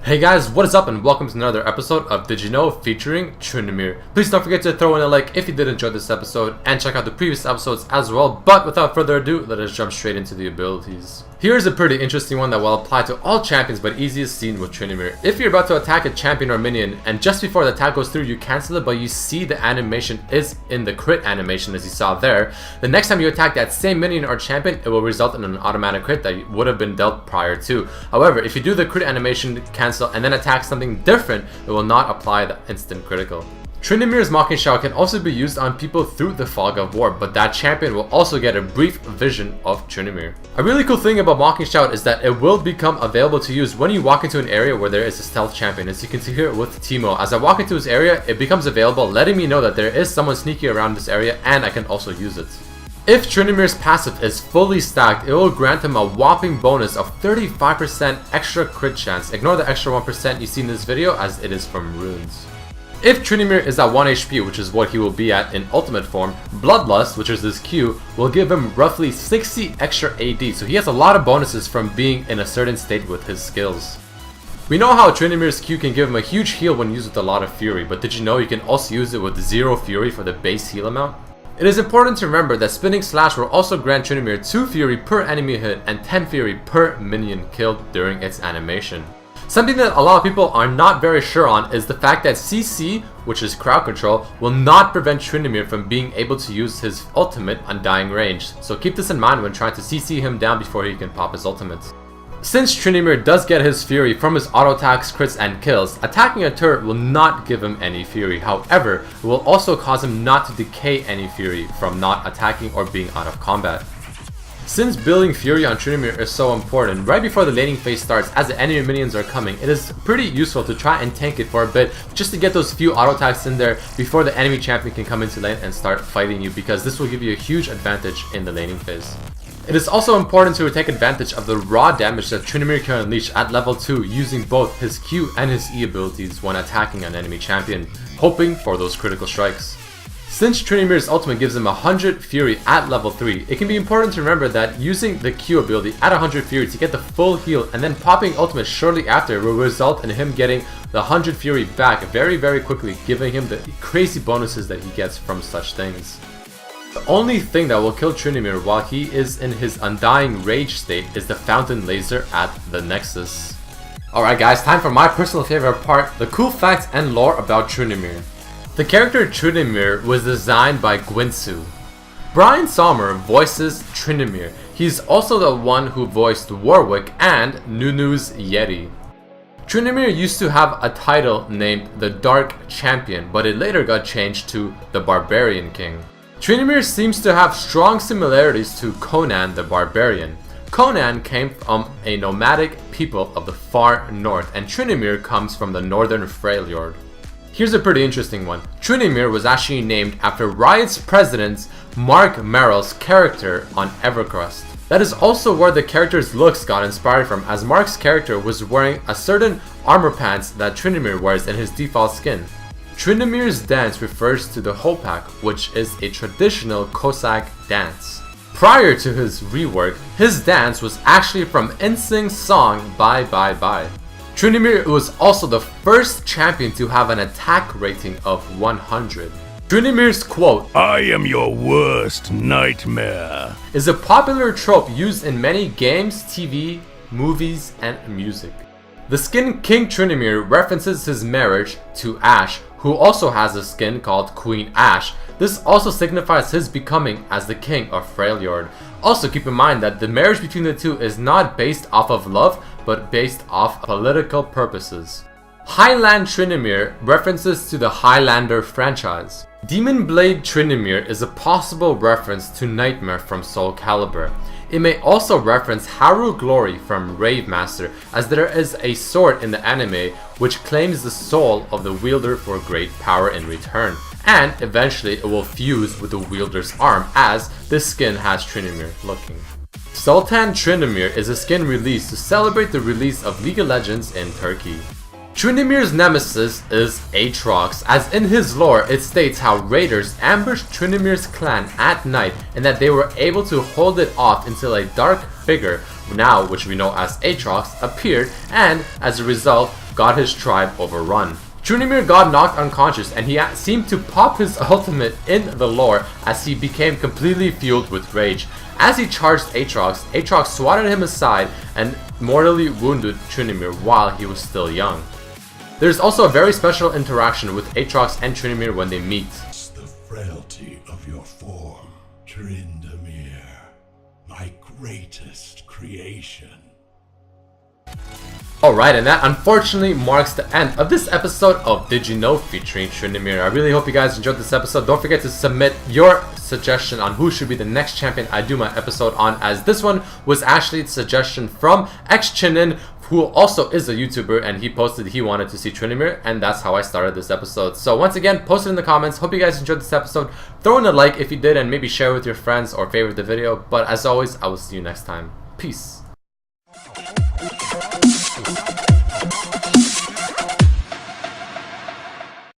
Hey guys, what is up and welcome to another episode of Did You Know featuring Tryndamere. Please don't forget to throw in a like if you did enjoy this episode and check out the previous episodes as well, but without further ado, let us jump straight into the abilities. Here's a pretty interesting one that will apply to all champions but easiest seen with Tryndamere. If you're about to attack a champion or minion and just before the attack goes through you cancel it but you see the animation is in the crit animation as you saw there, the next time you attack that same minion or champion it will result in an automatic crit that would have been dealt prior to. However, if you do the crit animation cancel and then attack something different, it will not apply the instant critical. Tryndamere's Mocking Shout can also be used on people through the Fog of War, but that champion will also get a brief vision of Tryndamere. A really cool thing about Mocking Shout is that it will become available to use when you walk into an area where there is a stealth champion. As you can see here with Timo, as I walk into his area, it becomes available, letting me know that there is someone sneaky around this area and I can also use it. If Tryndamere's passive is fully stacked, it will grant him a whopping bonus of 35% extra crit chance. Ignore the extra 1% you see in this video as it is from runes. If Tryndamere is at 1 HP, which is what he will be at in ultimate form, Bloodlust, which is his Q, will give him roughly 60 extra AD, so he has a lot of bonuses from being in a certain state with his skills. We know how Tryndamere's Q can give him a huge heal when used with a lot of Fury, but did you know you can also use it with 0 Fury for the base heal amount? It is important to remember that Spinning Slash will also grant Tryndamere 2 Fury per enemy hit and 10 Fury per minion killed during its animation. Something that a lot of people are not very sure on is the fact that CC, which is crowd control, will not prevent Tryndamere from being able to use his ultimate Undying range, so keep this in mind when trying to CC him down before he can pop his ultimate. Since Tryndamere does get his Fury from his auto attacks, crits, and kills, attacking a turret will not give him any Fury. However, it will also cause him not to decay any Fury from not attacking or being out of combat. Since building Fury on Tryndamere is so important, right before the laning phase starts as the enemy minions are coming, it is pretty useful to try and tank it for a bit just to get those few auto attacks in there before the enemy champion can come into lane and start fighting you, because this will give you a huge advantage in the laning phase. It is also important to take advantage of the raw damage that Tryndamere can unleash at level 2 using both his Q and his E abilities when attacking an enemy champion, hoping for those critical strikes. Since Tryndamere's ultimate gives him 100 Fury at level 3, it can be important to remember that using the Q ability at 100 Fury to get the full heal and then popping ultimate shortly after will result in him getting the 100 Fury back very quickly, giving him the crazy bonuses that he gets from such things. The only thing that will kill Tryndamere while he is in his Undying Rage state is the Fountain Laser at the Nexus. Alright guys, time for my personal favorite part, the cool facts and lore about Tryndamere. The character Tryndamere was designed by Gwinsu. Brian Sommer voices Tryndamere. He's also the one who voiced Warwick and Nunu's Yeti. Tryndamere used to have a title named the Dark Champion, but it later got changed to the Barbarian King. Tryndamere seems to have strong similarities to Conan the Barbarian. Conan came from a nomadic people of the far north, and Tryndamere comes from the northern Freljord. Here's a pretty interesting one. Tryndamere was actually named after Riot's president Mark Merrill's character on Evercrest. That is also where the character's looks got inspired from, as Mark's character was wearing a certain armor pants that Tryndamere wears in his default skin. Tryndamere's dance refers to the Hopak, which is a traditional Cossack dance. Prior to his rework, his dance was actually from NSYNC's song Bye Bye Bye. Tryndamere was also the first champion to have an attack rating of 100. Tryndamere's quote, "I am your worst nightmare," is a popular trope used in many games, TV, movies, and music. The skin King Tryndamere references his marriage to Ashe, who also has a skin called Queen Ashe. This also signifies his becoming as the king of Freljord. Also keep in mind that the marriage between the two is not based off of love, but based off political purposes. Highland Tryndamere references to the Highlander franchise. Demon Blade Tryndamere is a possible reference to Nightmare from Soul Calibur. It may also reference Haru Glory from Ravemaster, as there is a sword in the anime which claims the soul of the wielder for great power in return, and eventually it will fuse with the wielder's arm, as this skin has Tryndamere looking. Sultan Tryndamere is a skin released to celebrate the release of League of Legends in Turkey. Tryndamere's nemesis is Aatrox, as in his lore it states how raiders ambushed Tryndamere's clan at night and that they were able to hold it off until a dark figure now which we know as Aatrox, appeared and, as a result, got his tribe overrun. Tryndamere got knocked unconscious and he seemed to pop his ultimate in the lore as he became completely fueled with rage. As he charged Aatrox, Aatrox swatted him aside and mortally wounded Tryndamere while he was still young. There's also a very special interaction with Aatrox and Tryndamere when they meet. The frailty of your form, Tryndamere, my greatest creation. Alright, and that unfortunately marks the end of this episode of Did You Know featuring Tryndamere. I really hope you guys enjoyed this episode. Don't forget to submit your suggestion on who should be the next champion I do my episode on, as this one was actually a suggestion from XChinin, who also is a YouTuber, and he posted he wanted to see Tryndamere, and that's how I started this episode. So once again, post it in the comments. Hope you guys enjoyed this episode. Throw in a like if you did, and maybe share with your friends or favorite the video. But as always, I will see you next time. Peace.